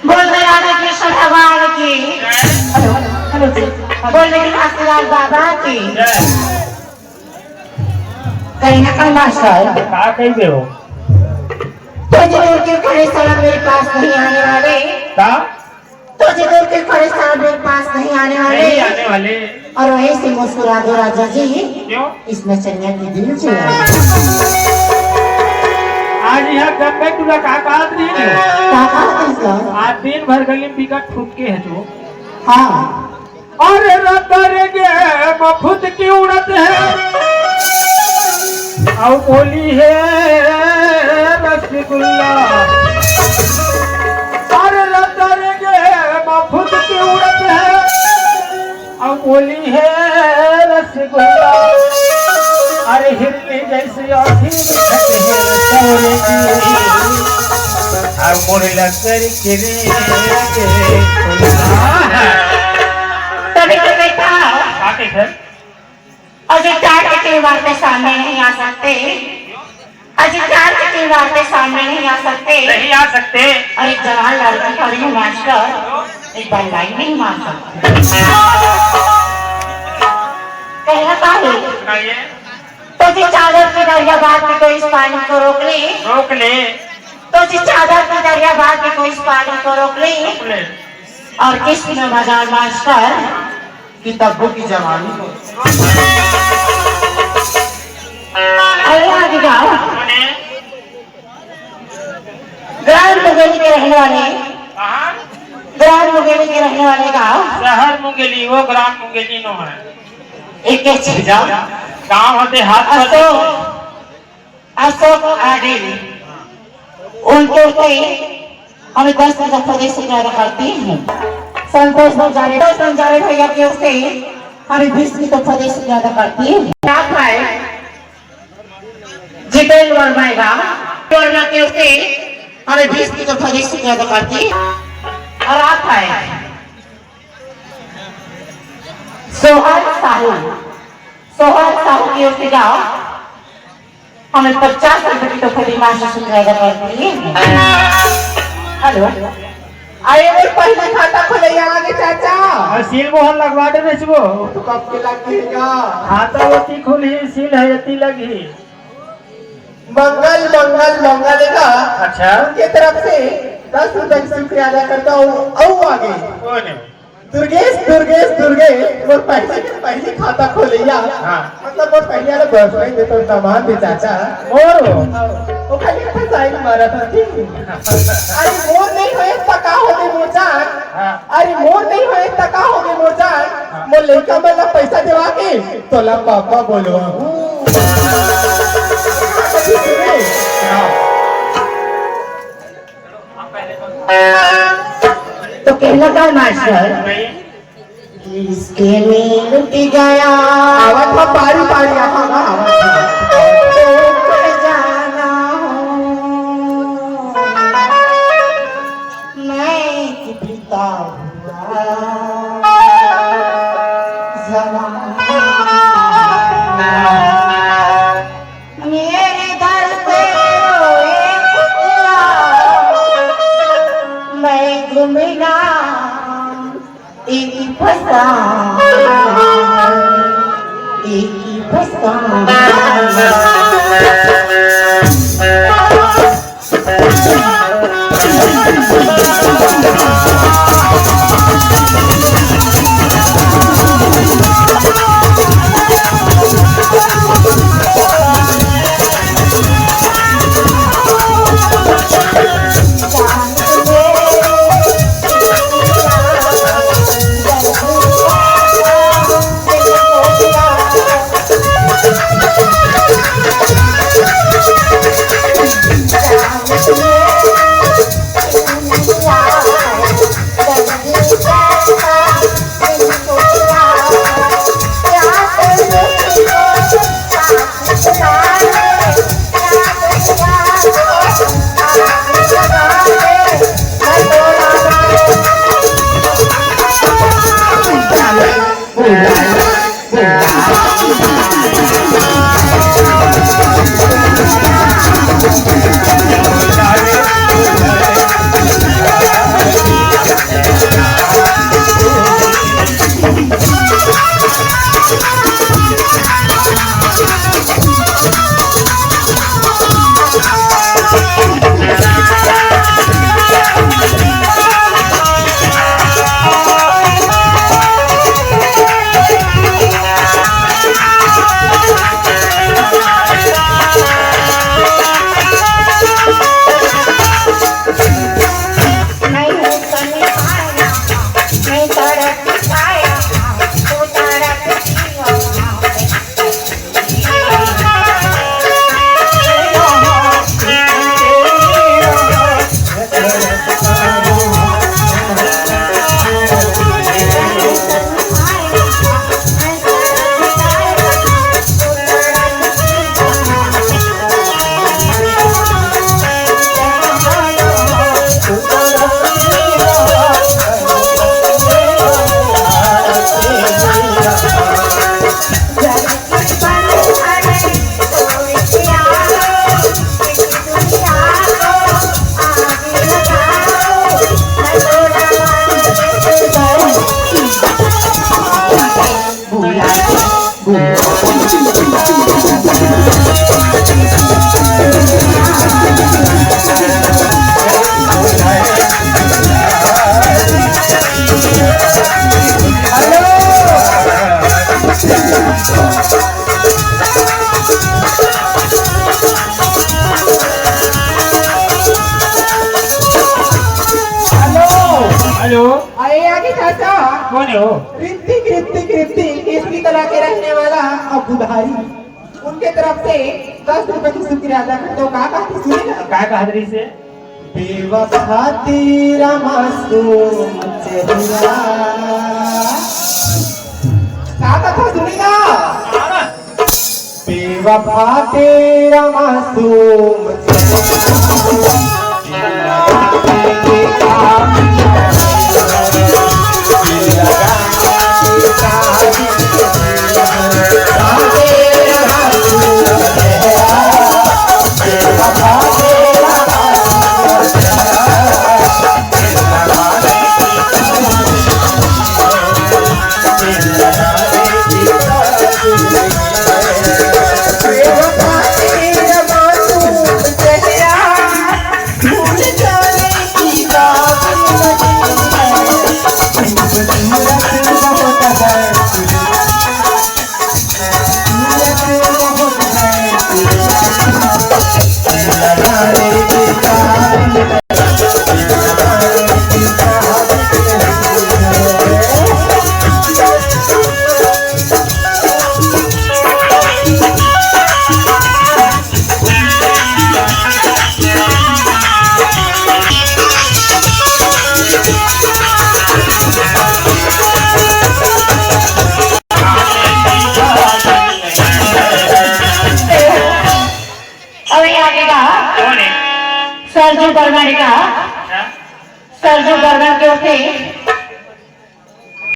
बोल रहे राधा कृष्ण भगवान की, बोल रहे आशीर्वाद बाबा की। कहीं ना कहीं मास्टर क्या कह दे हो? तो जरूर के खड़े साहब मेरे पास नहीं आने वाले। तो जरूर के खड़े साहब मेरे पास नहीं आने वाले। और वहीं से मुस्कुरा दो राजा जी, इस नचनिया की दिल चुरा। आज यहाँ जब मैं तुझा काका आज दिन भर गली बिकट फूट के है जो। हाँ अरे रतरेगे मफुत की उड़त है और बोली है रसगुल्ला। अरे रतरेगे मफुत की उड़त है और बोली है रसगुल्ला। अरे हिरनी जैसी आँखी और मोरे लगर तभी तो बेटा अजितार के त्योहार में सामने नहीं आ सकते। अजितार के त्योहार में सामने नहीं आ सकते। अरे जवाहरलाल की पढ़ी मास्टर एक बार लाइन नहीं मार सकते। कहना चाहिए तो जी चादर की दरिया बाग में कोई इस पानी को रोक ले। तो जी चादर की दरिया बाग में कोई इस पानी को रोक ले। और किसी ने बाजार मास्टर किताबों की जवानी को। अरे आगे जाओ। ग्राम मुंगेली के रहने वाले गाँव शहर मुंगेली वो ग्राम मुंगेली नो है। एक चीज गाँव होते हाथ अशोक आदिल उनके हमें 10 हजार प्रदेश से ज्यादा करती हैं। संतोष बंजारे भैया की ओर से अरे 20 की तो फदे से ज्यादा करती है। क्या खाए जितेंद्र वर्मा वर्मा के उससे अरे 20 की तो फदे से ज्यादा करती है। और आप खाए सोहर साहू की ओर से जाओ, हमें 50 रुपए की तो फली माशा से ज्यादा करती है। हेलो आए वो पहले खाता खोले आगे चाचा सील मोहर लगवा दे बेचबो तो कब के लगेगा खाता होती खुली सील है यति लगी मंगल मंगल मंगल का अच्छा उनके तरफ से 10 रुपए की शुक्रिया अदा करता हूँ। और आगे कौन दुर्गेश वो पहले खाता खोलिया मतलब वो पहले वाला बस में देता सामान भी चाचा और वो खाली अच्छा साइन मारा था ठीक। अरे मोर नहीं होए तका हो गए मोरजान अरे मोर नहीं होए तका हो गए मोरजान मोर लड़का वाला पैसा देवा के तोला पापा बोलो तो कहना का मास्टर इसके में लुट गया आवाज में पारी पारी आवाज जाना हो मैं कि पिता मेरे दर पे रोए कुतिया मैं गुमना एक फसा हेलो आए आगे चाचा कौन हो ऋतिक इसकी तरह के रहने वाला अब बुधारी उनके तरफ से 10 रुपए की शुक्रिया अदा करते हो। कहा कहती सुनिएगा काय कहदरी से बेवफा तेरा मासूम चेहरा बेवफा तेरा मासूम सरजू बर्मा ने कहा, सरजू बर्मा के उठे